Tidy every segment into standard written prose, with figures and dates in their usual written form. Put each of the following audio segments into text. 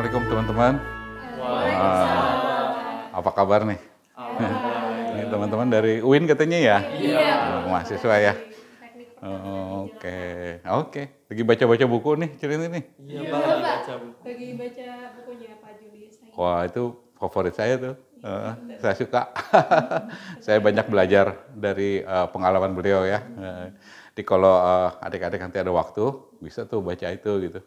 Assalamualaikum teman-teman. Apa kabar nih? Ini teman-teman dari UIN katanya ya? Iya. Mahasiswa ya? Oke. Lagi baca-baca buku nih, cerita nih. Iya Pak, lagi baca buku. Lagi baca bukunya Pak Julius. Wah, itu favorit saya tuh. Saya suka. Saya banyak belajar dari pengalaman beliau ya. Jadi kalau adik-adik nanti ada waktu, bisa tuh baca itu gitu.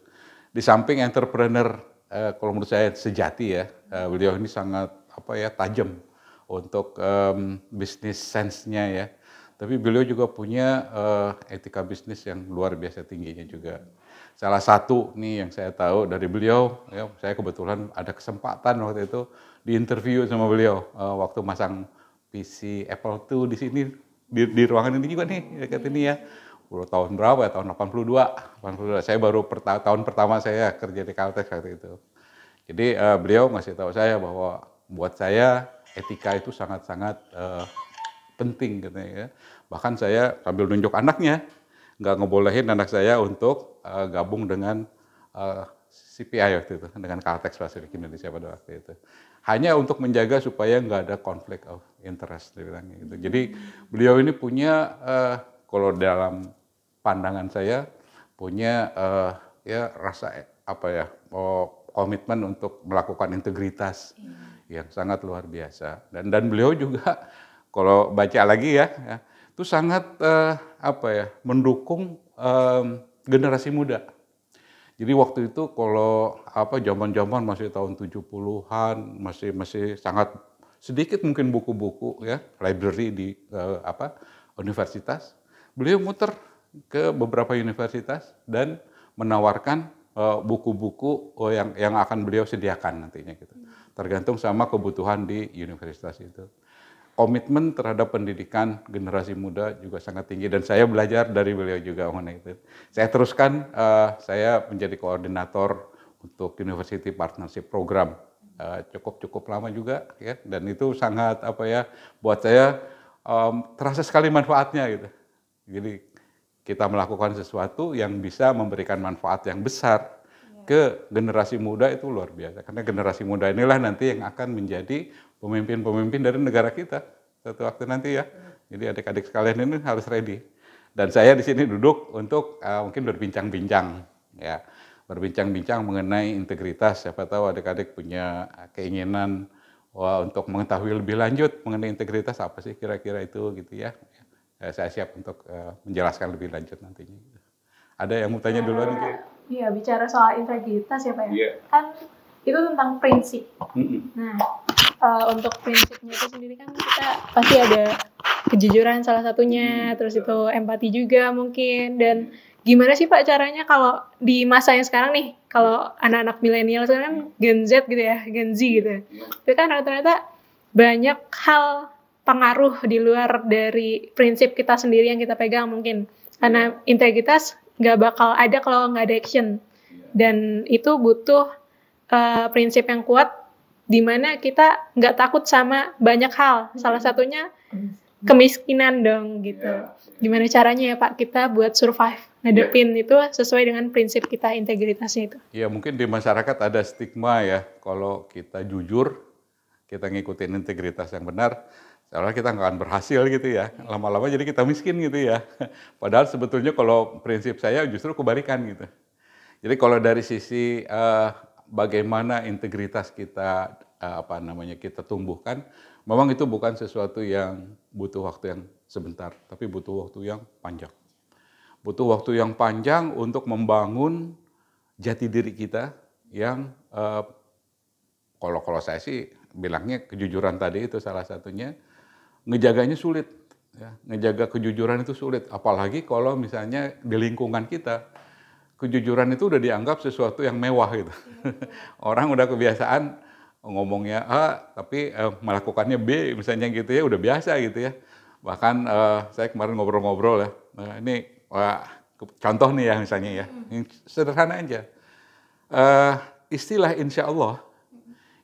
Di samping entrepreneur, kalau menurut saya sejati ya, beliau ini sangat tajam untuk bisnis sense-nya ya. Tapi beliau juga punya etika bisnis yang luar biasa tingginya juga. Salah satu nih yang saya tahu dari beliau, ya, saya kebetulan ada kesempatan waktu itu di interview sama beliau waktu masang PC Apple II di sini di ruangan ini juga nih dekat ini ya. Tahun berapa ya? Tahun 82. Saya baru tahun pertama saya kerja di Caltex waktu itu. Jadi beliau ngasih tahu saya bahwa buat saya etika itu sangat-sangat penting katanya ya. Bahkan saya sambil nunjuk anaknya, nggak ngebolehin anak saya untuk gabung dengan CPI waktu itu, dengan Caltex Pacific Indonesia pada waktu itu. Hanya untuk menjaga supaya nggak ada conflict of interest, dia bilangnya gitu. Jadi beliau ini punya, kalau dalam pandangan saya, punya rasa komitmen untuk melakukan integritas yang sangat luar biasa. Dan beliau juga kalau baca lagi ya itu sangat mendukung generasi muda. Jadi waktu itu kalau zaman-zaman masih tahun 70-an masih sangat sedikit mungkin buku-buku ya, library di universitas. Beliau muter ke beberapa universitas dan menawarkan buku-buku yang akan beliau sediakan nantinya gitu. Tergantung sama kebutuhan di universitas itu. Komitmen terhadap pendidikan generasi muda juga sangat tinggi dan saya belajar dari beliau juga mengenai itu. Saya teruskan, saya menjadi koordinator untuk University Partnership Program cukup lama juga ya, dan itu sangat buat saya terasa sekali manfaatnya gitu. Jadi kita melakukan sesuatu yang bisa memberikan manfaat yang besar ke generasi muda itu luar biasa. Karena generasi muda inilah nanti yang akan menjadi pemimpin-pemimpin dari negara kita suatu waktu nanti ya. Jadi adik-adik sekalian ini harus ready. Dan saya di sini duduk untuk mungkin berbincang-bincang ya, berbincang-bincang mengenai integritas. Siapa tahu adik-adik punya keinginan untuk mengetahui lebih lanjut mengenai integritas apa sih kira-kira itu gitu ya. Saya siap untuk menjelaskan lebih lanjut nantinya. Ada yang mau tanya duluan? Iya, bicara soal integritas ya Pak ya. Yeah. Kan itu tentang prinsip. Nah, untuk prinsipnya itu sendiri kan kita pasti ada kejujuran salah satunya, terus itu empati juga mungkin. Dan gimana sih Pak caranya kalau di masa yang sekarang nih, kalau anak-anak milenial sekarang kan Gen Z gitu ya, Gen Z gitu. Itu kan ternyata banyak hal pengaruh di luar dari prinsip kita sendiri yang kita pegang mungkin. Karena integritas nggak bakal ada kalau nggak ada action. Dan itu butuh prinsip yang kuat di mana kita nggak takut sama banyak hal. Salah satunya kemiskinan dong gitu. Gimana caranya ya Pak kita buat survive, ngadepin itu sesuai dengan prinsip kita integritasnya itu. Ya mungkin di masyarakat ada stigma ya, kalau kita jujur, kita ngikutin integritas yang benar, seolah kita nggak akan berhasil gitu ya. Lama-lama jadi kita miskin gitu ya. Padahal sebetulnya kalau prinsip saya justru kebalikan gitu. Jadi kalau dari sisi bagaimana integritas kita kita tumbuhkan, memang itu bukan sesuatu yang butuh waktu yang sebentar, tapi butuh waktu yang panjang. Butuh waktu yang panjang untuk membangun jati diri kita yang kalau saya sih bilangnya kejujuran tadi itu salah satunya. Ngejaganya sulit, ya. Ngejaga kejujuran itu sulit, apalagi kalau misalnya di lingkungan kita, kejujuran itu udah dianggap sesuatu yang mewah gitu. Orang udah kebiasaan ngomongnya A, tapi melakukannya B misalnya gitu ya, udah biasa gitu ya. Bahkan saya kemarin ngobrol-ngobrol ya, contoh nih ya misalnya ya, yang sederhana aja. Istilah insya Allah,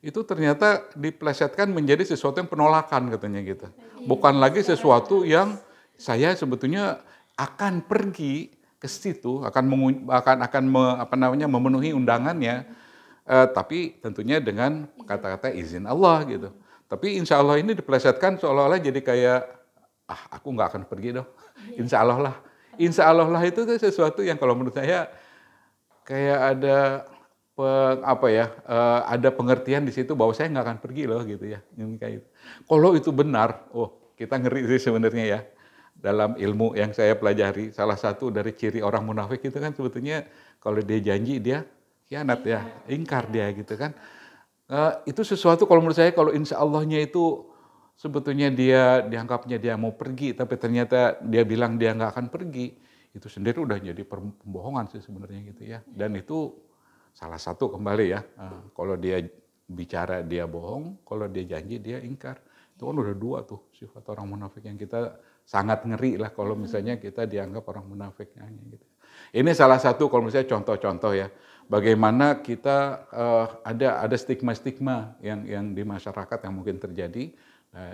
itu ternyata diplesetkan menjadi sesuatu yang penolakan katanya gitu. Bukan lagi sesuatu yang saya sebetulnya akan pergi ke situ, akan memenuhi undangannya Tapi tentunya dengan kata-kata izin Allah gitu. Tapi insya Allah ini dipelesetkan seolah-olah jadi kayak, aku nggak akan pergi dong. Insya Allah lah. Insya Allah lah itu tuh sesuatu yang kalau menurut saya kayak ada ada pengertian di situ bahwa saya nggak akan pergi loh gitu ya. Kayak gitu. Kalau itu benar, kita ngeri sih sebenarnya ya. Dalam ilmu yang saya pelajari, salah satu dari ciri orang munafik itu kan sebetulnya kalau dia janji dia khianat ya, ingkar dia gitu kan. Itu sesuatu kalau menurut saya kalau insya Allahnya itu sebetulnya dia dianggapnya dia mau pergi, tapi ternyata dia bilang dia nggak akan pergi, itu sendiri udah jadi pembohongan sih sebenarnya gitu ya. Dan itu salah satu kembali ya, kalau dia bicara dia bohong, kalau dia janji dia ingkar. Itu kan udah dua tuh sifat orang munafik yang kita sangat ngeri lah kalau misalnya kita dianggap orang munafik gitu. Ini salah satu kalau misalnya contoh-contoh ya, bagaimana kita ada stigma-stigma yang di masyarakat yang mungkin terjadi.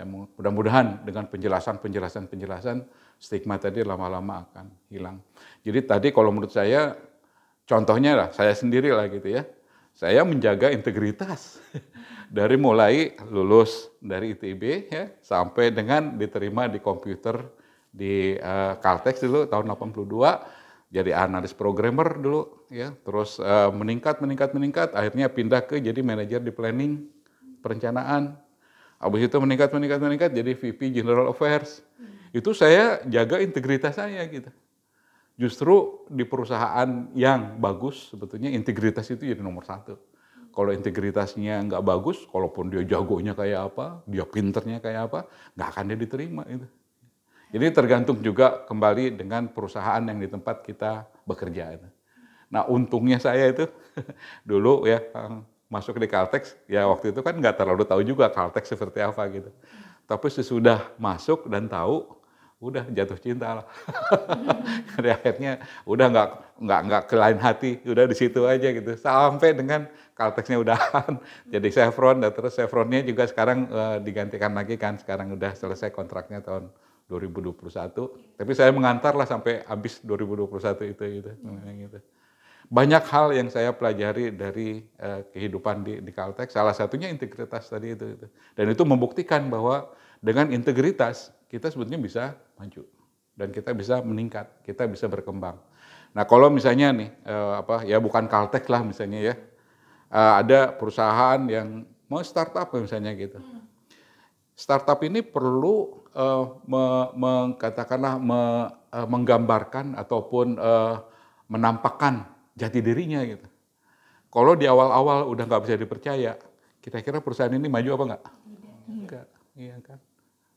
Mudah-mudahan dengan penjelasan stigma tadi lama-lama akan hilang. Jadi tadi kalau menurut saya contohnya lah saya sendiri lah gitu ya. Saya menjaga integritas dari mulai lulus dari ITB ya sampai dengan diterima di komputer di Caltex dulu tahun 82 jadi analis programmer dulu ya terus meningkat akhirnya pindah ke jadi manajer di planning perencanaan. Habis itu meningkat jadi VP General Affairs. Itu saya jaga integritas saya gitu. Justru di perusahaan yang bagus sebetulnya integritas itu jadi nomor satu. Kalau integritasnya nggak bagus, kalaupun dia jagonya kayak apa, dia pinternya kayak apa, nggak akan dia diterima itu. Jadi tergantung juga kembali dengan perusahaan yang di tempat kita bekerja. Nah untungnya saya itu dulu ya masuk di Caltex, ya waktu itu kan nggak terlalu tahu juga Caltex seperti apa gitu. Tapi sesudah masuk dan tahu, udah jatuh cinta lah. Jadi akhirnya udah nggak ke lain hati, udah di situ aja gitu. Sampai dengan Caltexnya udahan, jadi Chevron, dan terus Chevronnya juga sekarang digantikan lagi kan. Sekarang udah selesai kontraknya tahun 2021. Tapi saya mengantar lah sampai habis 2021 itu gitu. Banyak hal yang saya pelajari dari kehidupan di Caltex. Salah satunya integritas tadi itu. Dan itu membuktikan bahwa dengan integritas kita sebetulnya bisa maju dan kita bisa meningkat, kita bisa berkembang. Nah kalau misalnya nih ya bukan Caltex lah misalnya ya, ada perusahaan yang mau startup misalnya gitu. Startup ini perlu menggambarkan ataupun menampakkan jati dirinya gitu. Kalau di awal-awal udah nggak bisa dipercaya, kira-kira perusahaan ini maju apa nggak? Enggak, iya kan.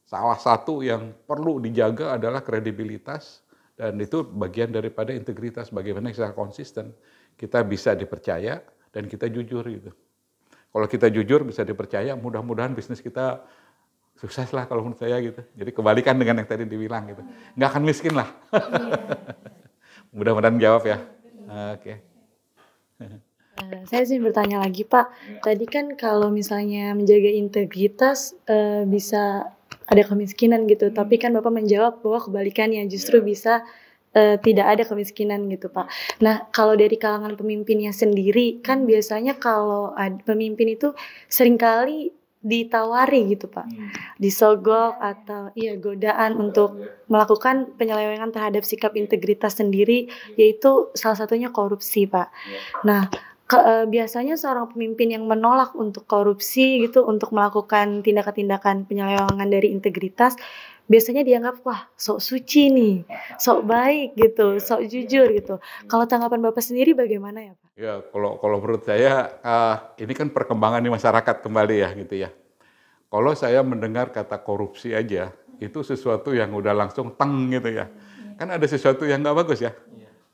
Salah satu yang perlu dijaga adalah kredibilitas dan itu bagian daripada integritas. Bagaimana kita konsisten, kita bisa dipercaya dan kita jujur gitu. Kalau kita jujur bisa dipercaya, mudah-mudahan bisnis kita sukses lah kalau menurut saya gitu. Jadi kebalikan dengan yang tadi dibilang gitu, nggak akan miskin lah. Mudah-mudahan jawab ya. Oke. Saya sih bertanya lagi Pak, tadi kan kalau misalnya menjaga integritas bisa ada kemiskinan gitu, tapi kan Bapak menjawab bahwa kebalikannya justru bisa tidak ada kemiskinan gitu Pak. Nah kalau dari kalangan pemimpinnya sendiri kan biasanya kalau pemimpin itu seringkali ditawari gitu Pak, disogok atau godaan untuk melakukan penyelewengan terhadap sikap integritas sendiri, yaitu salah satunya korupsi Pak. Nah biasanya seorang pemimpin yang menolak untuk korupsi gitu, untuk melakukan tindakan-tindakan penyelewengan dari integritas, biasanya dianggap wah sok suci nih, sok baik gitu, sok jujur gitu. Kalau tanggapan Bapak sendiri bagaimana ya Pak? Ya kalau menurut saya ini kan perkembangan di masyarakat kembali ya gitu ya. Kalau saya mendengar kata korupsi aja itu sesuatu yang udah langsung teng gitu ya. Kan ada sesuatu yang nggak bagus ya.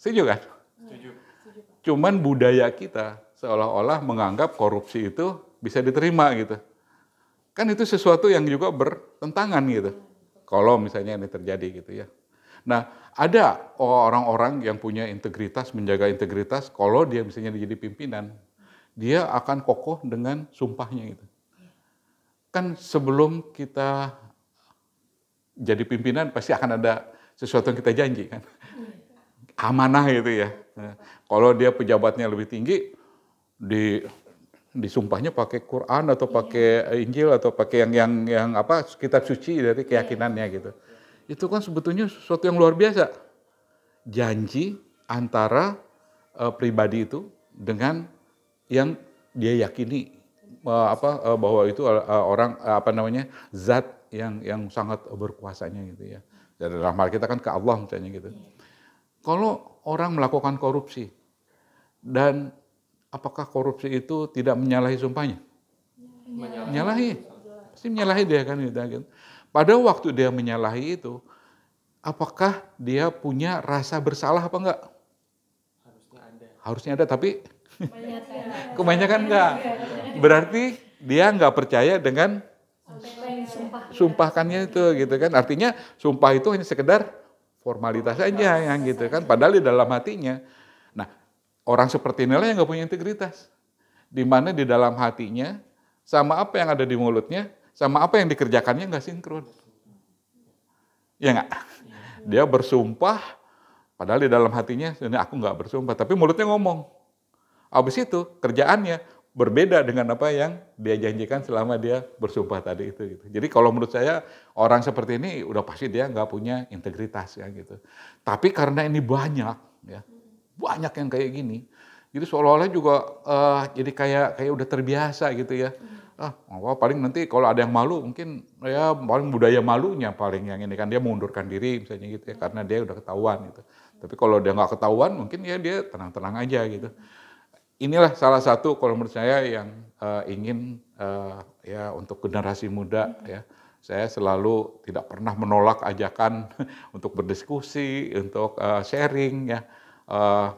Setuju kan? Cuman budaya kita seolah-olah menganggap korupsi itu bisa diterima gitu. Kan itu sesuatu yang juga bertentangan gitu. Kalau misalnya ini terjadi gitu ya. Nah, ada orang-orang yang punya integritas, menjaga integritas, kalau dia misalnya jadi pimpinan, dia akan kokoh dengan sumpahnya gitu. Kan sebelum kita jadi pimpinan pasti akan ada sesuatu yang kita janji kan. Amanah gitu ya. Nah, kalau dia pejabatnya lebih tinggi, disumpahnya pakai Quran atau pakai Injil atau pakai yang apa kitab suci dari keyakinannya gitu. Itu kan sebetulnya sesuatu yang luar biasa. Janji antara pribadi itu dengan yang dia yakini bahwa itu orang zat yang sangat berkuasanya gitu ya. Dan dalam hal kita kan ke Allah misalnya gitu. Kalau orang melakukan korupsi dan apakah korupsi itu tidak menyalahi sumpahnya? Menyalahi. Pasti menyalahi dia kan gitu. Pada waktu dia menyalahi itu, apakah dia punya rasa bersalah apa enggak? Harusnya ada, tapi kebanyakan enggak. Berarti dia enggak percaya dengan sumpahkannya itu gitu kan. Artinya sumpah itu hanya sekedar formalitas saja yang gitu kan. Padahal di dalam hatinya. Nah, orang seperti inilah yang enggak punya integritas. Di mana di dalam hatinya sama apa yang ada di mulutnya, sama apa yang dikerjakannya enggak sinkron. Ya enggak? Dia bersumpah, padahal di dalam hatinya, ini aku enggak bersumpah, tapi mulutnya ngomong. Habis itu kerjaannya berbeda dengan apa yang dia janjikan selama dia bersumpah tadi itu. Gitu. Jadi kalau menurut saya orang seperti ini udah pasti dia nggak punya integritas ya gitu. Tapi karena ini banyak yang kayak gini, jadi seolah-olah juga jadi kayak udah terbiasa gitu ya. Paling nanti kalau ada yang malu mungkin ya paling budaya malunya paling yang ini kan dia mengundurkan diri misalnya gitu ya karena dia udah ketahuan gitu. Tapi kalau dia nggak ketahuan mungkin ya dia tenang-tenang aja gitu. Inilah salah satu kalau menurut saya yang ingin ya untuk generasi muda ya. Saya selalu tidak pernah menolak ajakan untuk berdiskusi, untuk sharing ya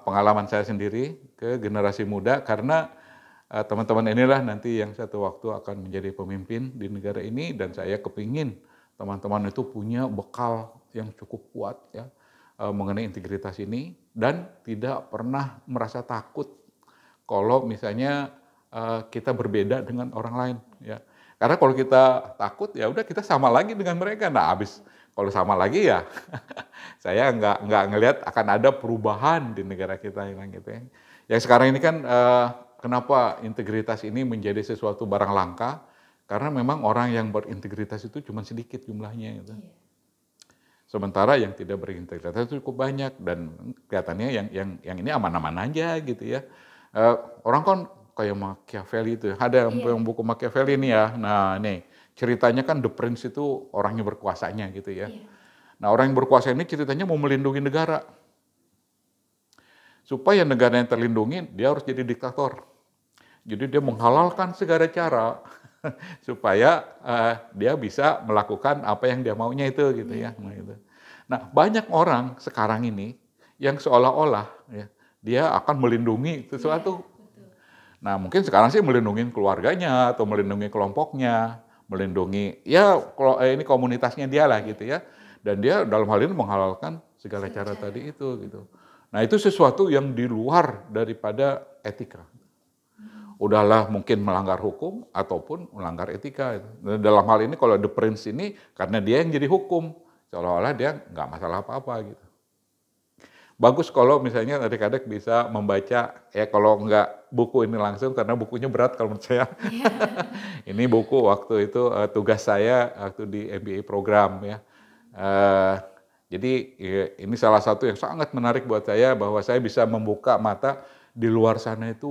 pengalaman saya sendiri ke generasi muda karena teman-teman inilah nanti yang satu waktu akan menjadi pemimpin di negara ini dan saya kepingin teman-teman itu punya bekal yang cukup kuat ya mengenai integritas ini dan tidak pernah merasa takut kalau misalnya kita berbeda dengan orang lain ya. Karena kalau kita takut ya udah kita sama lagi dengan mereka. Nah, habis kalau sama lagi ya saya nggak ngelihat akan ada perubahan di negara kita yang gitu ya. Yang sekarang ini kan kenapa integritas ini menjadi sesuatu barang langka? Karena memang orang yang berintegritas itu cuma sedikit jumlahnya gitu. Sementara yang tidak berintegritas itu cukup banyak dan kelihatannya yang ini aman-aman aja gitu ya. Orang kan kayak Machiavelli itu, ada yang buku Machiavelli ini ya. Nah ini ceritanya kan The Prince itu orangnya berkuasanya gitu ya. Nah orang yang berkuasa ini ceritanya mau melindungi negara. Supaya negara yang terlindungi dia harus jadi diktator. Jadi dia menghalalkan segala cara supaya dia bisa melakukan apa yang dia maunya itu gitu ya. Nah banyak orang sekarang ini yang seolah-olah ya, dia akan melindungi sesuatu. Nah mungkin sekarang sih melindungi keluarganya atau melindungi kelompoknya, melindungi ya ini komunitasnya dia lah gitu ya. Dan dia dalam hal ini menghalalkan segala cara tadi itu gitu. Nah itu sesuatu yang di luar daripada etika. Udahlah mungkin melanggar hukum ataupun melanggar etika. Dalam hal ini kalau The Prince ini karena dia yang jadi hukum, seolah-olah dia nggak masalah apa-apa gitu. Bagus kalau misalnya adik-adik bisa membaca, ya kalau nggak buku ini langsung, karena bukunya berat kalau menurut saya. Ini buku waktu itu tugas saya waktu di MBA program ya. Jadi ini salah satu yang sangat menarik buat saya, bahwa saya bisa membuka mata di luar sana itu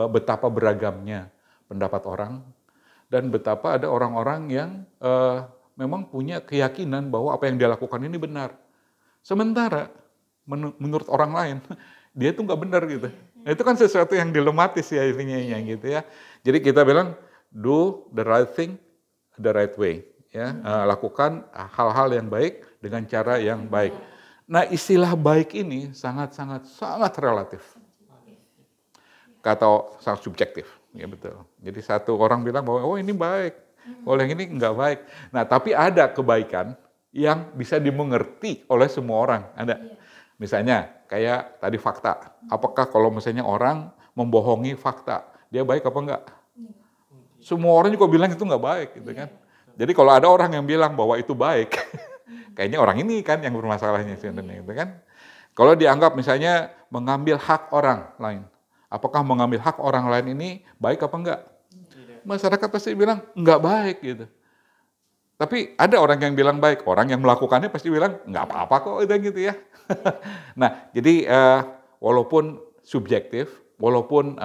betapa beragamnya pendapat orang, dan betapa ada orang-orang yang memang punya keyakinan bahwa apa yang dia lakukan ini benar. Sementara menurut orang lain dia itu nggak benar gitu. Nah, itu kan sesuatu yang dilematis ya intinya gitu ya. Jadi kita bilang do the right thing the right way ya, lakukan hal-hal yang baik dengan cara yang baik. Nah, istilah baik ini sangat relatif. Kata sangat subjektif, ya betul. Jadi satu orang bilang bahwa oh ini baik, kalau yang ini nggak baik. Nah, tapi ada kebaikan yang bisa dimengerti oleh semua orang, ada. Misalnya kayak tadi fakta. Apakah kalau misalnya orang membohongi fakta, dia baik apa enggak? Semua orang juga bilang itu nggak baik, gitu kan? Jadi kalau ada orang yang bilang bahwa itu baik, kayaknya orang ini kan yang bermasalahnya sebenarnya, gitu kan? Kalau dianggap misalnya mengambil hak orang lain, Apakah mengambil hak orang lain ini baik apa enggak? Masyarakat pasti bilang enggak baik gitu. Tapi ada orang yang bilang baik, orang yang melakukannya pasti bilang enggak apa-apa kok udah gitu ya. Nah, jadi walaupun subjektif, walaupun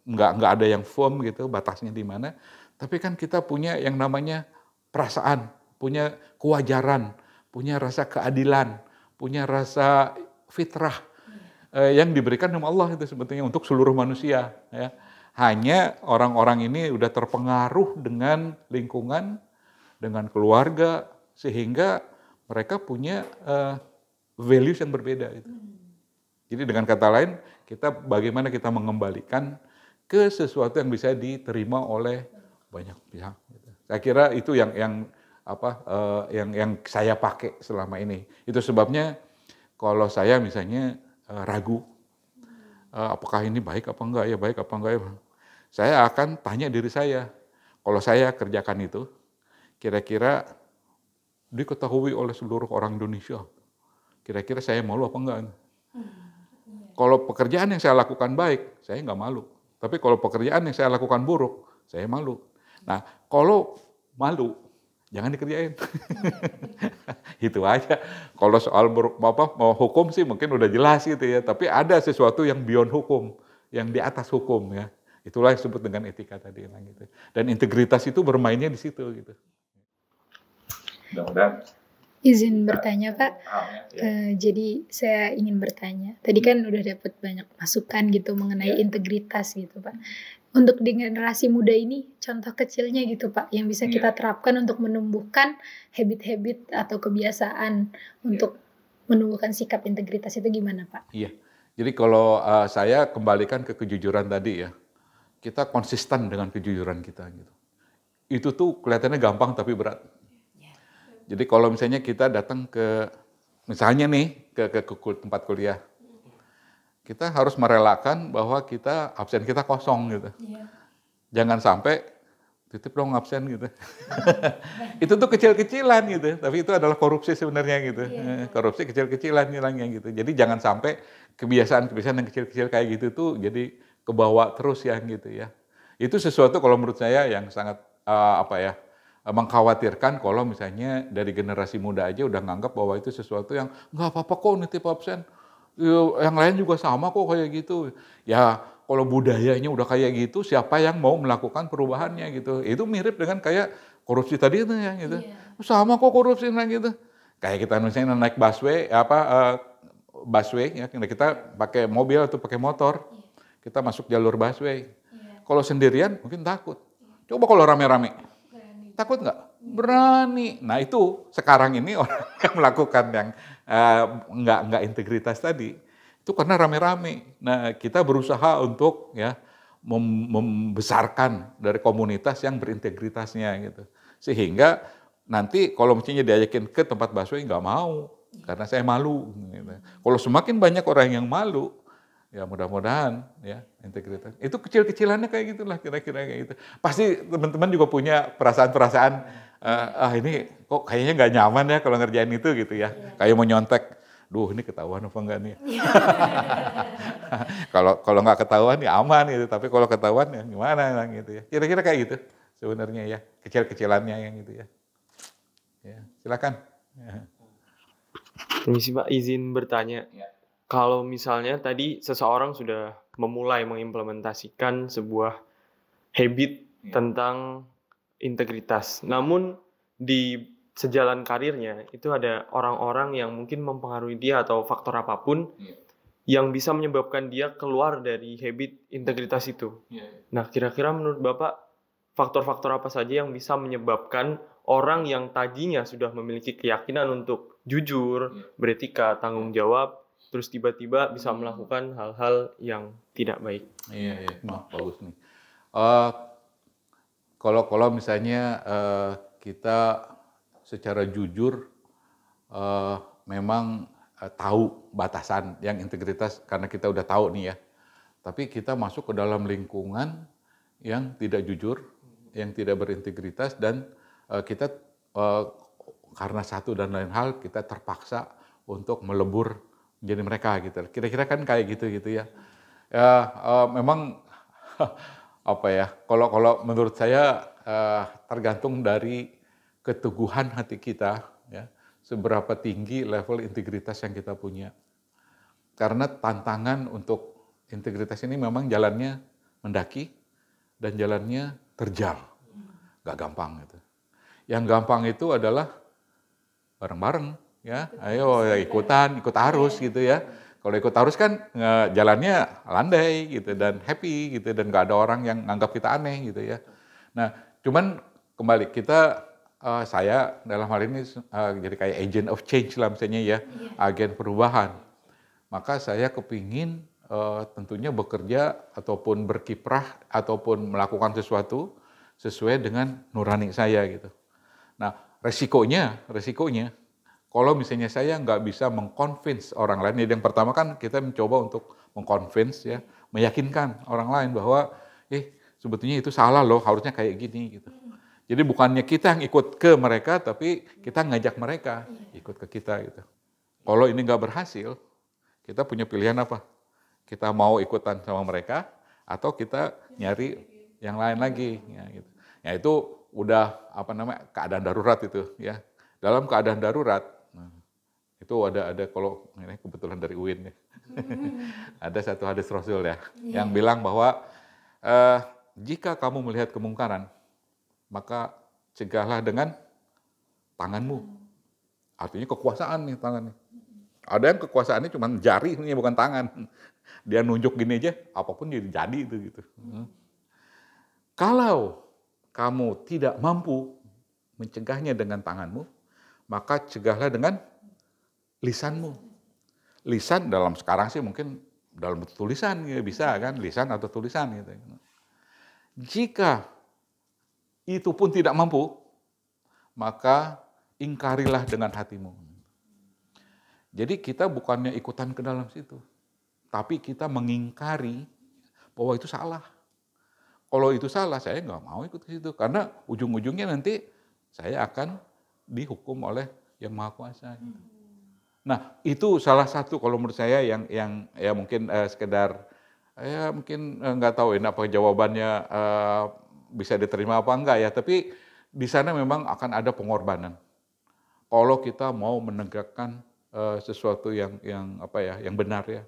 nggak ada yang firm gitu batasnya di mana, tapi kan kita punya yang namanya perasaan, punya kewajaran, punya rasa keadilan, punya rasa fitrah yang diberikan sama Allah itu sebetulnya untuk seluruh manusia. Ya. Hanya orang-orang ini udah terpengaruh dengan lingkungan, dengan keluarga, sehingga mereka punya values yang berbeda. Itu. Jadi dengan kata lain, bagaimana kita mengembalikan ke sesuatu yang bisa diterima oleh banyak pihak. Saya kira itu yang saya pakai selama ini. Itu sebabnya kalau saya misalnya ragu, apakah ini baik apa enggak ya, baik apa enggak ya, saya akan tanya diri saya, kalau saya kerjakan itu, kira-kira diketahui oleh seluruh orang Indonesia, kira-kira saya malu apa enggak? Kalau pekerjaan yang saya lakukan baik, saya nggak malu. Tapi kalau pekerjaan yang saya lakukan buruk, saya malu. Nah, kalau malu, jangan dikerjain. Itu aja. Kalau soal mau hukum sih mungkin udah jelas gitu ya. Tapi ada sesuatu yang beyond hukum, yang di atas hukum ya. Itulah yang disebut dengan etika tadi. Gitu. Dan integritas itu bermainnya di situ gitu. Mudah-mudahan. Izin bertanya Pak, jadi saya ingin bertanya. Tadi kan udah dapat banyak masukan gitu mengenai integritas gitu Pak. Untuk di generasi muda ini, contoh kecilnya gitu Pak, yang bisa kita terapkan untuk menumbuhkan habit-habit atau kebiasaan untuk menumbuhkan sikap integritas itu gimana Pak? Iya, jadi kalau saya kembalikan ke kejujuran tadi ya, kita konsisten dengan kejujuran kita gitu. Itu tuh kelihatannya gampang tapi berat. Jadi kalau misalnya kita datang misalnya nih ke tempat kuliah, kita harus merelakan bahwa absen kita kosong gitu. Jangan sampai titip dong absen gitu. Itu tuh kecil-kecilan gitu, tapi itu adalah korupsi sebenarnya gitu. Korupsi kecil-kecilan nilainya gitu. Jadi jangan sampai kebiasaan-kebiasaan yang kecil-kecil kayak gitu tuh jadi kebawa terus ya gitu ya. Itu sesuatu kalau menurut saya yang sangat mengkhawatirkan kalau misalnya dari generasi muda aja udah nganggap bahwa itu sesuatu yang nggak apa-apa kok nitip absen, yang lain juga sama kok kayak gitu. Ya kalau budayanya udah kayak gitu, siapa yang mau melakukan perubahannya gitu. Itu mirip dengan kayak korupsi tadi itu ya gitu. Sama kok korupsi gitu. Kayak kita misalnya naik busway, busway ya, kita pakai mobil atau pakai motor, kita masuk jalur busway. Kalau sendirian mungkin takut. Coba kalau rame-rame. Takut nggak? Berani. Nah itu sekarang ini orang yang melakukan yang nggak integritas tadi itu karena rame-rame. Nah kita berusaha untuk ya membesarkan dari komunitas yang berintegritasnya gitu. Sehingga nanti kalau misalnya diajakin ke tempat busway nggak mau karena saya malu. Gitu. Kalau semakin banyak orang yang malu, ya mudah-mudahan ya integritas. Itu kecil-kecilannya kayak gitulah kira-kira kayak gitu. Pasti teman-teman juga punya perasaan-perasaan ini kok kayaknya nggak nyaman ya kalau ngerjain itu gitu ya. Kayak mau nyontek, duh ini ketahuan apa enggak nih? Kalau nggak ketahuan ya aman gitu. Tapi kalau ketahuan ya gimana gitu ya. Kira-kira kayak gitu sebenarnya ya. Kecil-kecilannya yang gitu ya. Ya silakan. Permisi Pak, izin bertanya. Kalau misalnya tadi seseorang sudah memulai mengimplementasikan sebuah habit tentang integritas, namun di sejalan karirnya itu ada orang-orang yang mungkin mempengaruhi dia atau faktor apapun yang bisa menyebabkan dia keluar dari habit integritas itu. Nah, kira-kira menurut Bapak faktor-faktor apa saja yang bisa menyebabkan orang yang tadinya sudah memiliki keyakinan untuk jujur, beretika, tanggung jawab, terus tiba-tiba bisa melakukan hal-hal yang tidak baik. Iya, bagus nih. Kalau misalnya kita secara jujur memang tahu batasan yang integritas karena kita udah tahu nih ya. Tapi kita masuk ke dalam lingkungan yang tidak jujur, yang tidak berintegritas dan kita karena satu dan lain hal kita terpaksa untuk melebur jadi mereka gitu. Kira-kira kan kayak gitu ya. Ya, memang apa ya? Kalau menurut saya tergantung dari keteguhan hati kita, ya, seberapa tinggi level integritas yang kita punya. Karena tantangan untuk integritas ini memang jalannya mendaki dan jalannya terjal, nggak gampang gitu. Yang gampang itu adalah bareng-bareng, ya, ayo ya ikut arus gitu ya. Kalau ikut arus kan jalannya landai gitu dan happy gitu dan nggak ada orang yang nganggap kita aneh gitu ya. Nah, cuman kembali saya dalam hal ini jadi kayak agent of change lah misalnya ya, agen perubahan. Maka saya kepingin tentunya bekerja ataupun berkiprah ataupun melakukan sesuatu sesuai dengan nurani saya gitu. Nah, resikonya kalau misalnya saya nggak bisa mengconvince orang lain, jadi yang pertama kan kita mencoba untuk mengconvince ya, meyakinkan orang lain bahwa sebetulnya itu salah loh, harusnya kayak gini gitu. Jadi bukannya kita yang ikut ke mereka, tapi kita ngajak mereka ikut ke kita gitu. Kalau ini nggak berhasil, kita punya pilihan apa? Kita mau ikutan sama mereka atau kita nyari yang lain lagi ya gitu. Ya itu udah keadaan darurat itu ya. Dalam keadaan darurat itu ada kalau ini kebetulan dari UIN ya. Ada satu hadis Rasul ya yang bilang bahwa jika kamu melihat kemungkaran maka cegahlah dengan tanganmu. Artinya kekuasaan nih tangannya. Ada yang kekuasaannya cuma jari, ini bukan tangan. Dia nunjuk gini aja, apapun jadi itu gitu. Kalau kamu tidak mampu mencegahnya dengan tanganmu, maka cegahlah dengan lisanmu. Lisan dalam sekarang sih mungkin dalam bentuk tulisan ya bisa kan, lisan atau tulisan gitu. Jika itu pun tidak mampu, maka ingkarilah dengan hatimu. Jadi kita bukannya ikutan ke dalam situ, tapi kita mengingkari bahwa itu salah. Kalau itu salah, saya nggak mau ikut ke situ, karena ujung-ujungnya nanti saya akan dihukum oleh Yang Maha Kuasa. Nah, itu salah satu kalau menurut saya yang ya mungkin sekedar ya mungkin nggak tahu ini apa jawabannya bisa diterima apa enggak ya, tapi di sana memang akan ada pengorbanan. Kalau kita mau menegakkan sesuatu yang benar ya,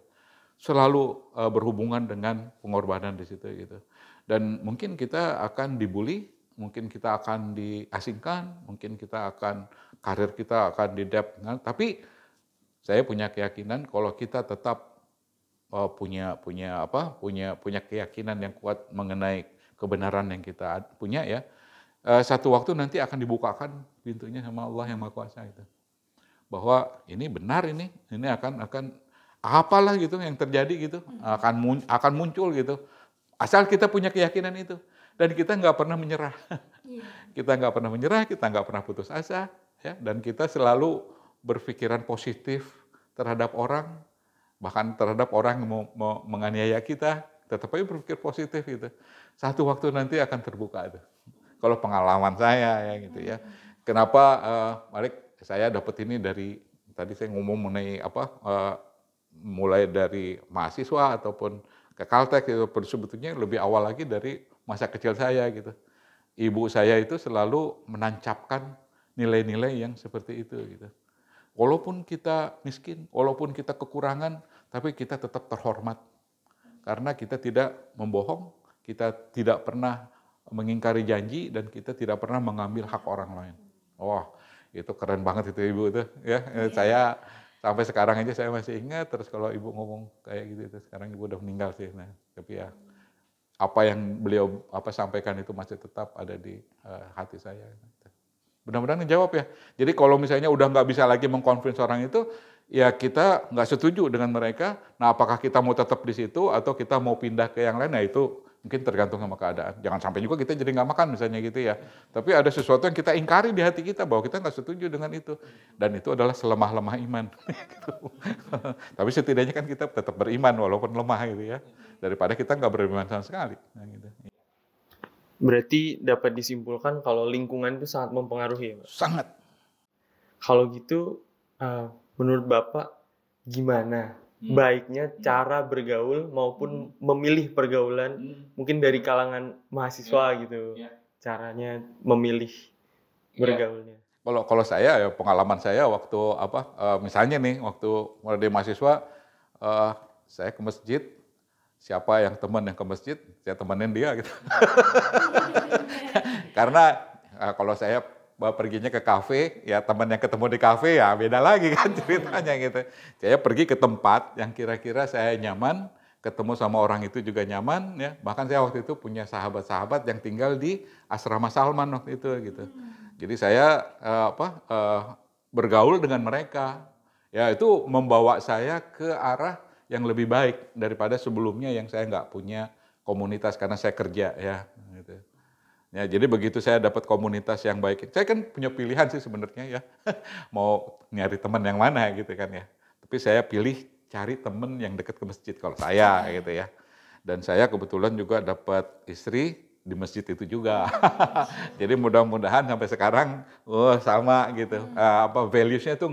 selalu berhubungan dengan pengorbanan di situ gitu. Dan mungkin kita akan dibully, mungkin kita akan diasingkan, mungkin karir kita akan di-dep, tapi saya punya keyakinan kalau kita tetap punya keyakinan yang kuat mengenai kebenaran yang kita punya ya, satu waktu nanti akan dibukakan pintunya sama Allah yang Maha Kuasa itu. Bahwa ini benar ini akan apalah gitu yang terjadi gitu, akan muncul gitu. Asal kita punya keyakinan itu dan kita nggak pernah menyerah. Kita nggak pernah menyerah, kita nggak pernah putus asa ya, dan kita selalu berpikiran positif terhadap orang, bahkan terhadap orang yang mau menganiaya kita, tetap aja berpikir positif gitu. Satu waktu nanti akan terbuka itu. Kalau pengalaman saya ya gitu ya. Kenapa Malik saya dapat ini dari tadi saya ngomong mengenai mulai dari mahasiswa ataupun ke Caltech itu sebetulnya lebih awal lagi dari masa kecil saya gitu. Ibu saya itu selalu menancapkan nilai-nilai yang seperti itu gitu. Walaupun kita miskin, walaupun kita kekurangan, tapi kita tetap terhormat. Karena kita tidak membohong, kita tidak pernah mengingkari janji, dan kita tidak pernah mengambil hak orang lain. Wah, itu keren banget itu Ibu itu ya. Saya sampai sekarang aja saya masih ingat, terus kalau Ibu ngomong kayak gitu itu, sekarang Ibu udah meninggal sih. Nah, tapi ya apa yang beliau sampaikan itu masih tetap ada di hati saya. Mudah-mudahan ngejawab ya. Jadi kalau misalnya udah nggak bisa lagi mengconvince orang itu, ya kita nggak setuju dengan mereka. Nah, apakah kita mau tetap di situ atau kita mau pindah ke yang lain? Nah, itu mungkin tergantung sama keadaan. Jangan sampai juga kita jadi nggak makan misalnya gitu ya. Tapi ada sesuatu yang kita ingkari di hati kita bahwa kita nggak setuju dengan itu. Dan itu adalah selemah-lemah iman. Tapi setidaknya kan kita tetap beriman walaupun lemah gitu ya. Daripada kita nggak beriman sama sekali. Nah, gitu. Berarti dapat disimpulkan kalau lingkungan itu sangat mempengaruhi ya, Pak? Sangat. Kalau gitu, menurut Bapak gimana baiknya cara bergaul maupun memilih pergaulan mungkin dari kalangan mahasiswa gitu. Caranya memilih bergaulnya. Kalau saya ya pengalaman saya waktu misalnya nih waktu mulai dari mahasiswa saya ke masjid, siapa yang teman yang ke masjid, saya temenin dia gitu. Karena kalau saya perginya ke kafe, ya teman yang ketemu di kafe ya beda lagi kan ceritanya gitu. Saya pergi ke tempat yang kira-kira saya nyaman, ketemu sama orang itu juga nyaman ya. Bahkan saya waktu itu punya sahabat-sahabat yang tinggal di asrama Salman waktu itu gitu. Jadi saya bergaul dengan mereka. Ya itu membawa saya ke arah yang lebih baik daripada sebelumnya yang saya nggak punya komunitas karena saya kerja ya. Gitu. Ya, jadi begitu saya dapat komunitas yang baik, saya kan punya pilihan sih sebenarnya ya, mau nyari teman yang mana gitu kan ya. Tapi saya pilih cari teman yang dekat ke masjid kalau saya gitu ya. Dan saya kebetulan juga dapat istri di masjid itu juga. Jadi mudah-mudahan sampai sekarang, sama gitu. Values-nya itu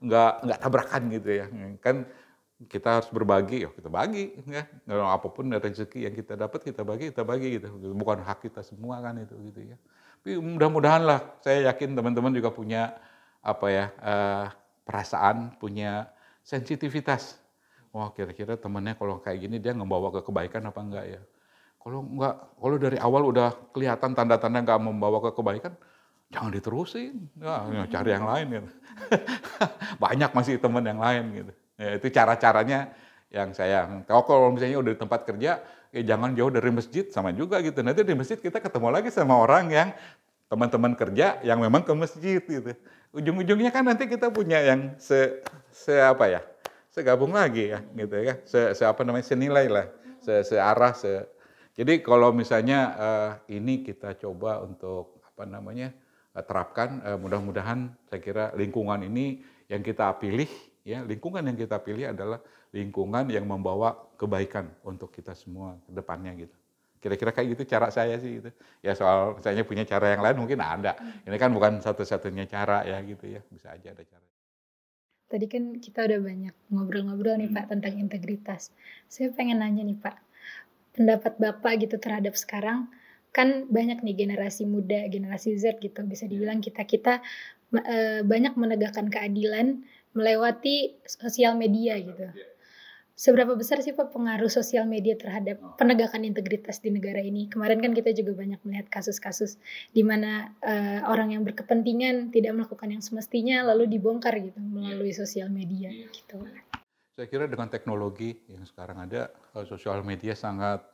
nggak tabrakan gitu ya. Kan kita harus berbagi, kita bagi ya. Apapun rezeki yang kita dapat kita bagi gitu. Bukan hak kita semua kan itu gitu ya. Tapi mudah-mudahan lah, saya yakin teman-teman juga punya perasaan, punya sensitivitas. Wah, kira-kira temannya kalau kayak gini dia membawa ke kebaikan apa enggak ya? Kalau enggak, kalau dari awal udah kelihatan tanda-tanda enggak membawa ke kebaikan, jangan diterusin. Ya, cari yang lain gitu. Banyak masih teman yang lain gitu. Ya, itu cara-caranya yang saya tahu. Kalau misalnya udah di tempat kerja, jangan jauh dari masjid, sama juga gitu. Nanti di masjid kita ketemu lagi sama orang yang teman-teman kerja yang memang ke masjid gitu. Ujung-ujungnya kan nanti kita punya yang segabung lagi ya gitu ya. Senilai lah, searah. Jadi kalau misalnya ini kita coba untuk terapkan, mudah-mudahan saya kira lingkungan ini yang kita pilih. Ya, lingkungan yang kita pilih adalah lingkungan yang membawa kebaikan untuk kita semua ke depannya gitu. Kira-kira kayak gitu cara saya sih gitu. Ya soal misalnya punya cara yang lain mungkin ada. Ini kan bukan satu-satunya cara ya gitu ya. Bisa aja ada cara. Tadi kan kita udah banyak ngobrol-ngobrol nih Pak tentang integritas. Saya pengen nanya nih Pak, pendapat Bapak gitu terhadap sekarang, kan banyak nih generasi muda, generasi Z gitu, bisa dibilang kita banyak menegakkan keadilan melewati sosial media gitu. Seberapa besar sih Pak pengaruh sosial media terhadap penegakan integritas di negara ini? Kemarin kan kita juga banyak melihat kasus-kasus di mana orang yang berkepentingan tidak melakukan yang semestinya lalu dibongkar gitu melalui sosial media gitu. Saya kira dengan teknologi yang sekarang ada, sosial media sangat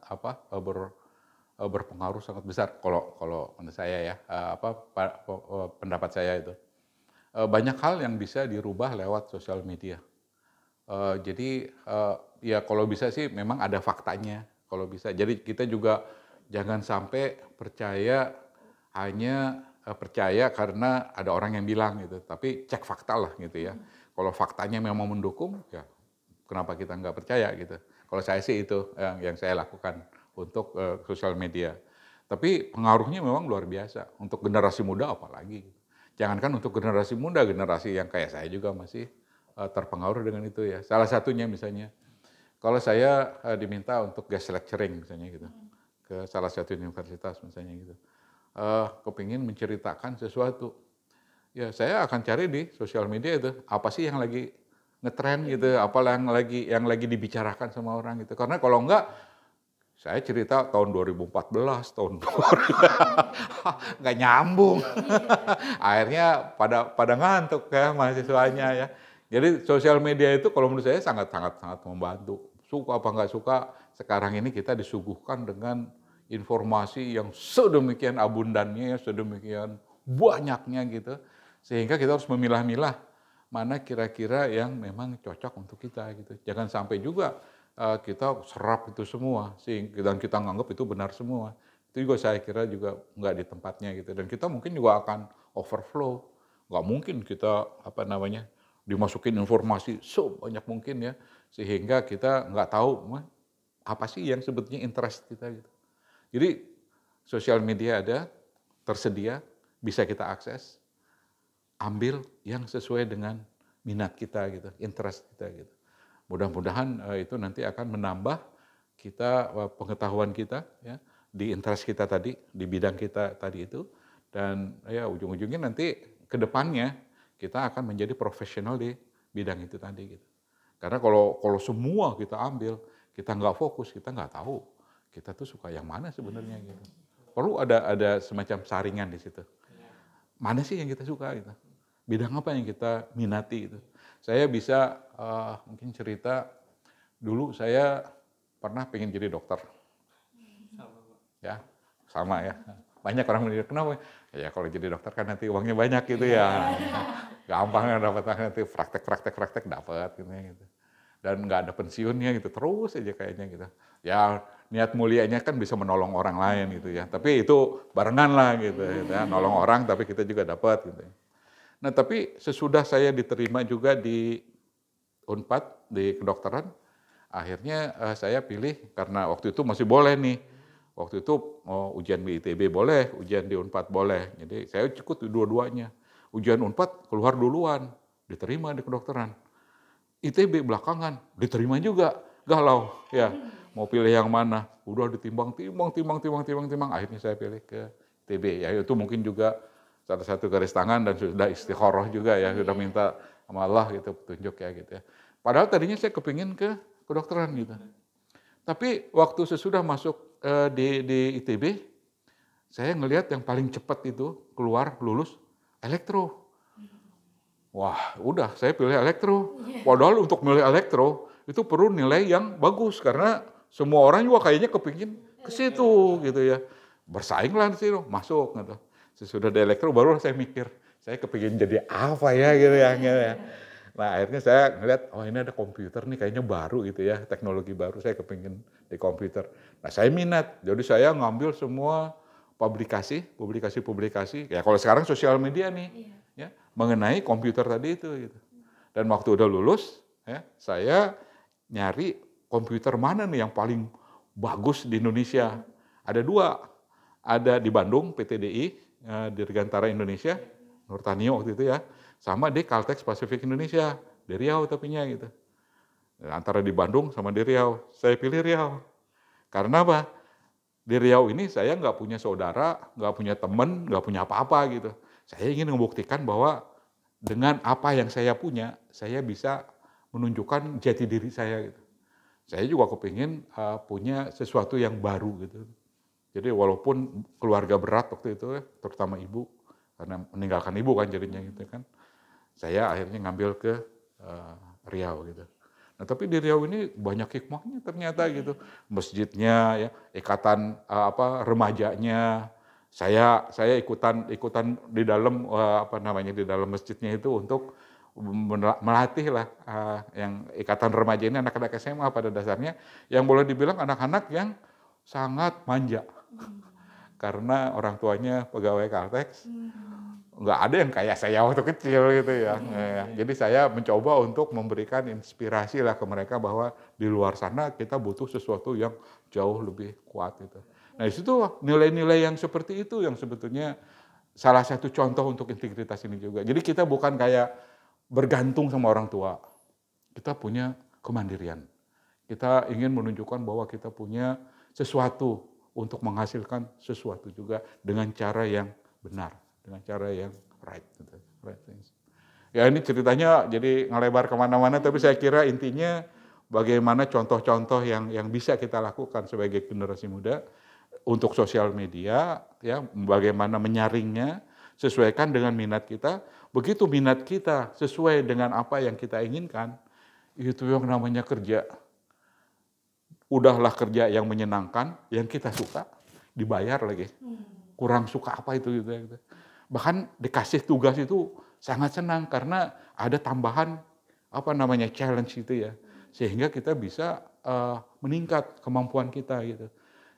berpengaruh sangat besar kalau menurut saya ya, pendapat saya itu. Banyak hal yang bisa dirubah lewat sosial media. Jadi ya kalau bisa sih memang ada faktanya kalau bisa. Jadi kita juga jangan sampai percaya karena ada orang yang bilang gitu. Tapi cek fakta lah gitu ya. Kalau faktanya memang mendukung, ya kenapa kita nggak percaya gitu. Kalau saya sih itu yang saya lakukan untuk sosial media. Tapi pengaruhnya memang luar biasa. Untuk generasi muda apalagi. Jangankan untuk generasi muda, generasi yang kayak saya juga masih terpengaruh dengan itu ya. Salah satunya misalnya, kalau saya diminta untuk guest lecturing misalnya gitu, ke salah satu universitas misalnya gitu, kepingin menceritakan sesuatu, ya saya akan cari di sosial media itu, apa sih yang lagi ngetren gitu, apa yang lagi dibicarakan sama orang gitu. Karena kalau enggak, saya cerita tahun 2014, tahun 2000, nggak nyambung. Akhirnya pada ngantuk ya mahasiswanya ya. Jadi sosial media itu kalau menurut saya sangat membantu. Suka apa nggak suka, sekarang ini kita disuguhkan dengan informasi yang sedemikian abundannya, sedemikian banyaknya gitu. Sehingga kita harus memilah-milah mana kira-kira yang memang cocok untuk kita gitu. Jangan sampai juga kita serap itu semua, dan kita nganggap itu benar semua. Itu juga saya kira juga nggak di tempatnya gitu. Dan kita mungkin juga akan overflow. Nggak mungkin kita dimasukin informasi sebanyak mungkin ya, sehingga kita nggak tahu apa sih yang sebetulnya interest kita gitu. Jadi sosial media ada, tersedia, bisa kita akses, ambil yang sesuai dengan minat kita gitu, interest kita gitu. Mudah-mudahan itu nanti akan menambah kita pengetahuan kita ya di interest kita tadi, di bidang kita tadi itu, dan ya ujung-ujungnya nanti ke depannya kita akan menjadi profesional di bidang itu tadi gitu. Karena kalau semua kita ambil, kita nggak fokus, kita nggak tahu kita tuh suka yang mana sebenarnya gitu. Perlu ada semacam saringan di situ. Mana sih yang kita suka gitu? Bidang apa yang kita minati gitu. Saya bisa mungkin cerita dulu saya pernah pengen jadi dokter. Ya, sama ya. Banyak orang menilai, kenapa? Ya kalau jadi dokter kan nanti uangnya banyak gitu ya. Gampang dapat nanti praktek dapat gitu. Dan nggak ada pensiunnya gitu, terus aja kayaknya gitu. Ya niat mulianya kan bisa menolong orang lain gitu ya. Tapi itu barengan lah gitu ya. Nolong orang tapi kita juga dapat gitu. Nah tapi sesudah saya diterima juga di Unpad di kedokteran, akhirnya saya pilih karena waktu itu masih boleh nih. Waktu itu ujian di ITB boleh, ujian di Unpad boleh. Jadi saya ikut dua-duanya. Ujian Unpad keluar duluan, diterima di kedokteran. ITB belakangan, diterima juga. Galau, ya. Mau pilih yang mana? Udah ditimbang, akhirnya saya pilih ke ITB. Ya itu mungkin juga salah satu garis tangan dan sudah istikharah juga ya, sudah minta sama Allah gitu petunjuk ya gitu ya. Padahal tadinya saya kepingin ke kedokteran gitu. Tapi waktu sesudah masuk di ITB, saya ngelihat yang paling cepat itu keluar lulus elektro. Wah, udah saya pilih elektro. Padahal untuk milih elektro itu perlu nilai yang bagus karena semua orang juga kayaknya kepingin ke situ gitu ya. Bersainglah di situ, masuk gitu. Sesudah di elektro baru saya mikir, saya kepingin jadi apa ya gitu ya. Nah akhirnya saya ngeliat, oh ini ada komputer nih kayaknya baru gitu ya, teknologi baru, saya kepingin di komputer. Nah saya minat, jadi saya ngambil semua publikasi, ya kalau sekarang sosial media nih, ya mengenai komputer tadi itu. Gitu. Dan waktu udah lulus, ya saya nyari komputer mana nih yang paling bagus di Indonesia. Ada dua, ada di Bandung, PTDI, Dirgantara Indonesia, Nurtanio waktu itu ya, sama di Caltex Pasifik Indonesia, di Riau tapinya gitu. Antara di Bandung sama di Riau, saya pilih Riau. Karena apa? Di Riau ini saya nggak punya saudara, nggak punya teman, nggak punya apa-apa gitu. Saya ingin membuktikan bahwa dengan apa yang saya punya, saya bisa menunjukkan jati diri saya gitu. Saya juga kepingin punya sesuatu yang baru gitu. Jadi walaupun keluarga berat waktu itu, terutama ibu, karena meninggalkan ibu kan jadinya gitu kan, saya akhirnya ngambil ke Riau gitu. Nah tapi di Riau ini banyak hikmahnya ternyata gitu, masjidnya, ya ikatan remajanya, saya ikutan di dalam di dalam masjidnya itu untuk melatih lah yang ikatan remaja ini anak-anak SMA pada dasarnya, yang boleh dibilang anak-anak yang sangat manja. Karena orang tuanya pegawai Caltex, nggak ada yang kayak saya waktu kecil gitu ya. Jadi saya mencoba untuk memberikan inspirasi lah ke mereka bahwa di luar sana kita butuh sesuatu yang jauh lebih kuat gitu. Nah itu nilai-nilai yang seperti itu yang sebetulnya salah satu contoh untuk integritas ini juga. Jadi kita bukan kayak bergantung sama orang tua. Kita punya kemandirian. Kita ingin menunjukkan bahwa kita punya sesuatu untuk menghasilkan sesuatu juga dengan cara yang benar, dengan cara yang right things. Ya ini ceritanya jadi ngelebar kemana-mana, tapi saya kira intinya bagaimana contoh-contoh yang bisa kita lakukan sebagai generasi muda untuk sosial media, ya bagaimana menyaringnya, sesuaikan dengan minat kita. Begitu minat kita sesuai dengan apa yang kita inginkan, itu yang namanya kerja. Udahlah kerja yang menyenangkan, yang kita suka, dibayar lagi. Kurang suka apa itu gitu. Bahkan dikasih tugas itu sangat senang karena ada tambahan challenge itu ya. Sehingga kita bisa meningkat kemampuan kita gitu.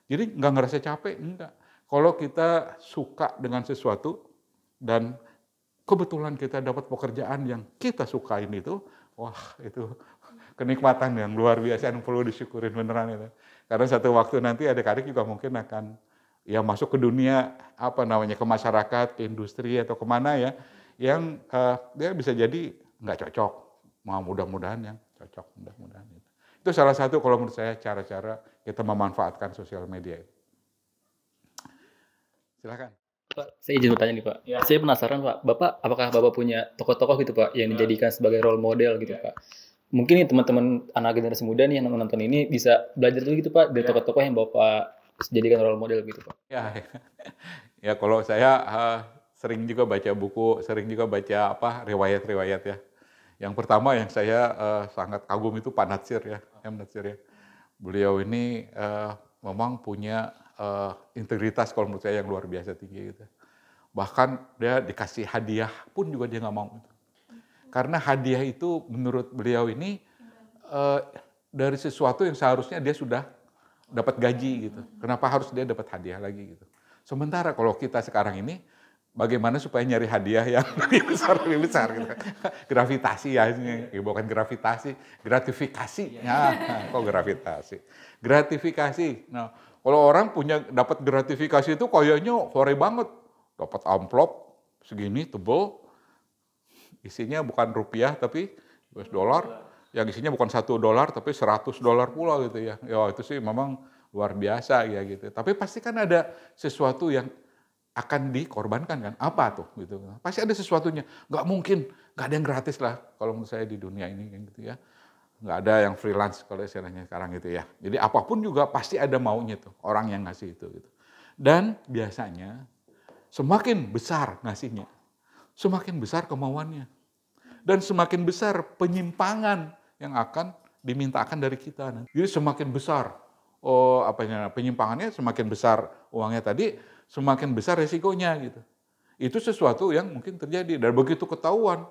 Jadi nggak ngerasa capek, enggak. Kalau kita suka dengan sesuatu dan kebetulan kita dapat pekerjaan yang kita sukain itu, wah itu kenikmatan yang luar biasa yang perlu disyukurin beneran itu. Karena satu waktu nanti adik-adik juga mungkin akan ya masuk ke dunia ke masyarakat, ke industri atau kemana ya, yang dia bisa jadi nggak cocok. Mudah-mudahan yang cocok mudah-mudahan itu. Itu salah satu kalau menurut saya cara-cara kita memanfaatkan sosial media. Silakan. Pak, saya izin bertanya nih Pak. Saya penasaran Pak, apakah Bapak punya tokoh-tokoh gitu Pak yang dijadikan sebagai role model gitu Pak? Mungkin nih teman-teman anak generasi muda nih yang menonton ini bisa belajar dulu gitu Pak dari tokoh-tokoh yang Bapak jadikan role model gitu Pak. Ya kalau saya sering juga baca buku, sering juga baca riwayat-riwayat ya. Yang pertama yang saya sangat kagum itu Pak Natsir ya, M. Natsir ya. Beliau ini memang punya integritas kalau menurut saya yang luar biasa tinggi gitu. Bahkan dia dikasih hadiah pun juga dia nggak mau. Karena hadiah itu menurut beliau ini dari sesuatu yang seharusnya dia sudah dapat gaji gitu. Kenapa harus dia dapat hadiah lagi gitu. Sementara kalau kita sekarang ini bagaimana supaya nyari hadiah yang lebih besar gitu. Gravitasi ya, bukan gravitasi, gratifikasi. Kok gravitasi? Gratifikasi. Nah, kalau orang dapat gratifikasi itu kayaknya hore banget. Dapat amplop segini tebel, isinya bukan rupiah tapi US dollar, yang isinya bukan $1 tapi $100 pula gitu ya. Ya itu sih memang luar biasa ya gitu. Tapi pasti kan ada sesuatu yang akan dikorbankan kan? Apa tuh gitu? Pasti ada sesuatunya. Nggak mungkin, nggak ada yang gratis lah kalau menurut saya di dunia ini gitu ya. Nggak ada yang freelance kalau istilahnya sekarang gitu ya. Jadi apapun juga pasti ada maunya tuh orang yang ngasih itu gitu. Dan biasanya semakin besar ngasihnya, semakin besar kemauannya. Dan semakin besar penyimpangan yang akan dimintakan dari kita. Jadi semakin besar penyimpangannya, semakin besar uangnya tadi, semakin besar resikonya gitu. Itu sesuatu yang mungkin terjadi. Dan begitu ketahuan,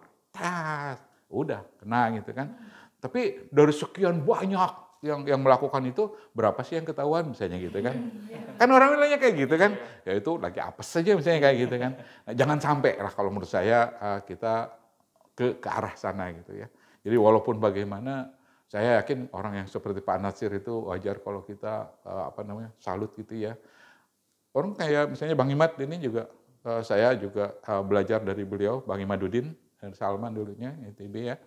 udah kena gitu kan. Tapi dari sekian banyak yang melakukan itu, berapa sih yang ketahuan misalnya gitu kan. Kan orang bilangnya kayak gitu kan. Ya itu lagi apes saja misalnya kayak gitu kan. Nah, jangan sampai lah kalau menurut saya kita ke arah sana gitu ya. Jadi walaupun bagaimana, saya yakin orang yang seperti Pak Natsir itu wajar kalau kita salut gitu ya. Orang kayak misalnya Bang Imad ini juga, saya juga belajar dari beliau, Bang Imaduddin dan Salman dulunya, ITB ya.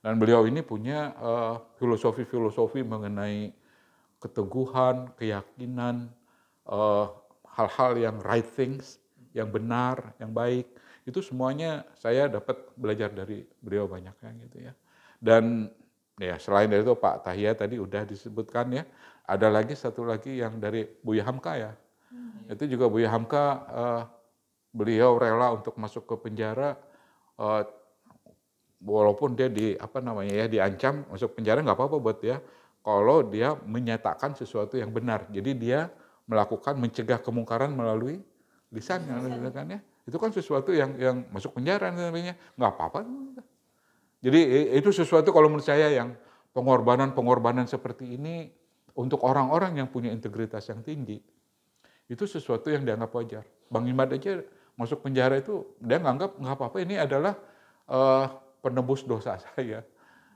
Dan beliau ini punya filosofi-filosofi mengenai keteguhan, keyakinan, hal-hal yang right things, yang benar, yang baik. Itu semuanya saya dapat belajar dari beliau banyaknya gitu ya. Dan ya selain dari itu Pak Tahiyah tadi udah disebutkan ya, ada lagi satu lagi yang dari Buya Hamka ya. Itu juga Buya Hamka, beliau rela untuk masuk ke penjara, walaupun dia diancam masuk penjara nggak apa-apa buat dia kalau dia menyatakan sesuatu yang benar. Jadi dia mencegah kemungkaran melalui lisan kan ya. Itu kan sesuatu yang masuk penjara namanya, nggak apa-apa. Jadi itu sesuatu kalau menurut saya yang pengorbanan seperti ini untuk orang-orang yang punya integritas yang tinggi, itu sesuatu yang dianggap wajar. Bang Imad aja masuk penjara itu dia nganggap nggak apa-apa, ini adalah penebus dosa saya.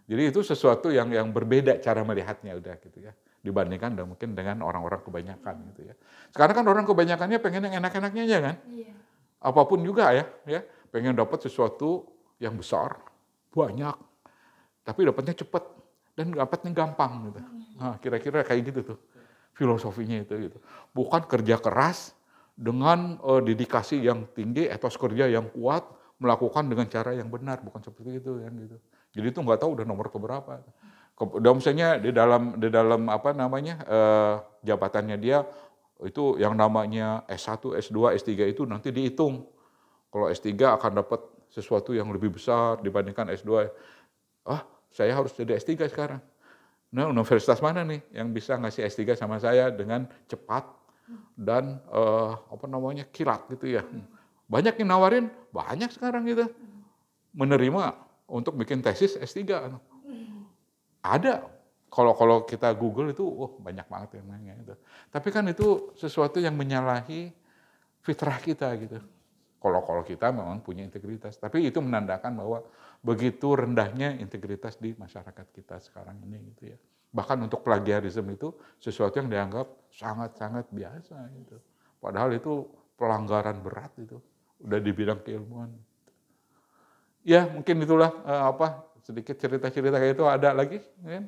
Jadi itu sesuatu yang berbeda cara melihatnya udah gitu ya, dibandingkan mungkin dengan orang-orang kebanyakan gitu ya. Sekarang kan orang kebanyakannya pengen yang enak-enaknya aja kan. Iya. Apapun juga ya, pengen dapat sesuatu yang besar, banyak, tapi dapatnya cepat dan dapatnya gampang gitu. Nah, kira-kira kayak gitu tuh filosofinya itu gitu. Bukan kerja keras dengan dedikasi yang tinggi, etos kerja yang kuat, melakukan dengan cara yang benar, bukan seperti itu kan gitu. Jadi itu nggak tahu udah nomor keberapa. Dan misalnya di dalam jabatannya dia itu yang namanya S1, S2, S3 itu nanti dihitung. Kalau S3 akan dapat sesuatu yang lebih besar dibandingkan S2. Saya harus jadi S3 sekarang. Nah, universitas mana nih yang bisa ngasih S3 sama saya dengan cepat dan kilat gitu ya. Banyak yang nawarin, banyak sekarang gitu. Menerima untuk bikin tesis S3. Ada. Kalau kita Google itu, banyak banget yang nanya itu. Tapi kan itu sesuatu yang menyalahi fitrah kita gitu. Kalau kita memang punya integritas. Tapi itu menandakan bahwa begitu rendahnya integritas di masyarakat kita sekarang ini gitu ya. Bahkan untuk plagiarisme itu sesuatu yang dianggap sangat-sangat biasa gitu. Padahal itu pelanggaran berat itu. Udah di bidang keilmuan. Ya mungkin itulah sedikit cerita-cerita kayak itu ada lagi? Ya?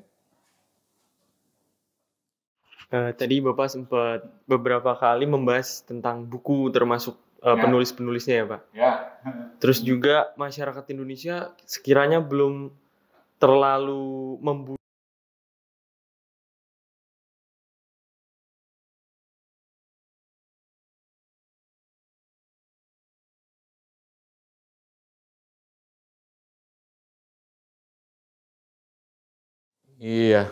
Tadi Bapak sempat beberapa kali membahas tentang buku termasuk penulis-penulisnya ya Pak. Ya. Terus juga masyarakat Indonesia sekiranya belum terlalu Iya,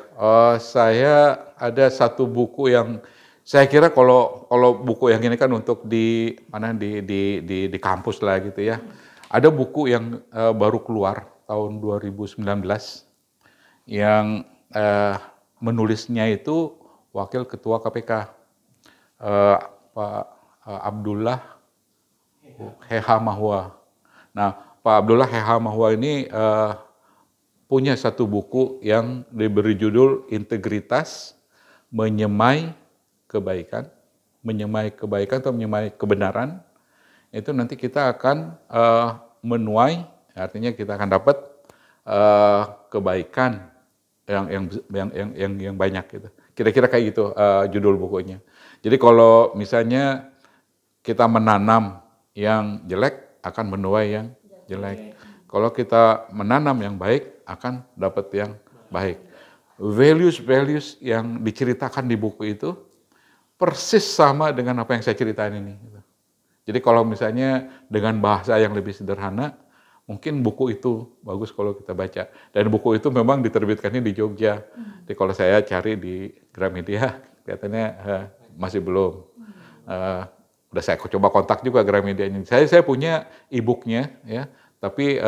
saya ada satu buku yang saya kira kalau buku yang ini kan untuk di mana di kampus lah gitu ya. Ada buku yang baru keluar tahun 2019 yang menulisnya itu Wakil Ketua KPK Pak Abdullah Heha Mahwa. Nah, Pak Abdullah Heha Mahwa ini punya satu buku yang diberi judul Integritas Menyemai Kebaikan, atau menyemai kebenaran. Itu nanti kita akan menuai, artinya kita akan dapat kebaikan yang banyak gitu. Kira-kira kayak gitu judul bukunya. Jadi kalau misalnya kita menanam yang jelek akan menuai yang jelek. Kalau kita menanam yang baik akan dapat yang baik. Values yang diceritakan di buku itu persis sama dengan apa yang saya ceritain ini. Jadi kalau misalnya dengan bahasa yang lebih sederhana, mungkin buku itu bagus kalau kita baca. Dan buku itu memang diterbitkannya di Jogja. Jadi kalau saya cari di Gramedia, katanya masih belum. Udah saya coba kontak juga Gramedianya. Saya punya e-booknya, ya, tapi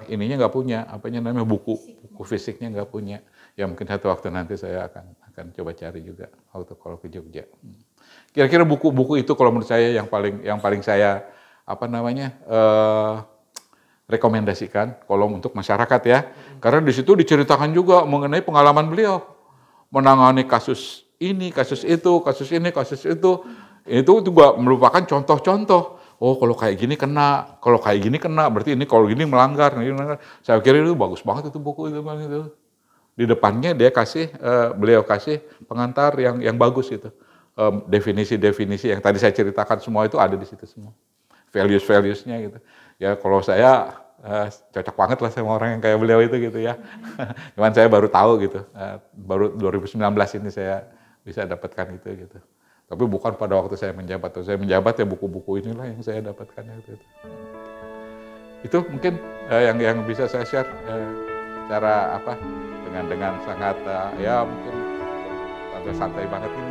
ininya nggak punya, namanya buku fisiknya nggak punya. Ya mungkin satu waktu nanti saya akan coba cari juga waktu kalau ke Jogja. Kira-kira buku-buku itu kalau menurut saya yang paling saya rekomendasikan kalau untuk masyarakat ya. Karena di situ diceritakan juga mengenai pengalaman beliau menangani kasus ini, kasus itu, kasus ini, kasus itu. Itu juga merupakan contoh-contoh. Oh, kalau kayak gini kena, kalau kayak gini kena, berarti ini kalau gini melanggar. Saya kira itu bagus banget itu buku itu. Di depannya dia beliau kasih pengantar yang bagus itu. Definisi-definisi yang tadi saya ceritakan semua itu ada di situ semua. Values-valuesnya gitu. Ya kalau saya cocok banget lah sama orang yang kayak beliau itu gitu ya. Cuman saya baru tahu gitu. Baru 2019 ini saya bisa dapatkan itu gitu. Tapi bukan pada waktu saya menjabat. Saya menjabat ya buku-buku inilah yang saya dapatkan itu. Itu mungkin yang bisa saya share cara dengan sangat ya mungkin agak santai banget ini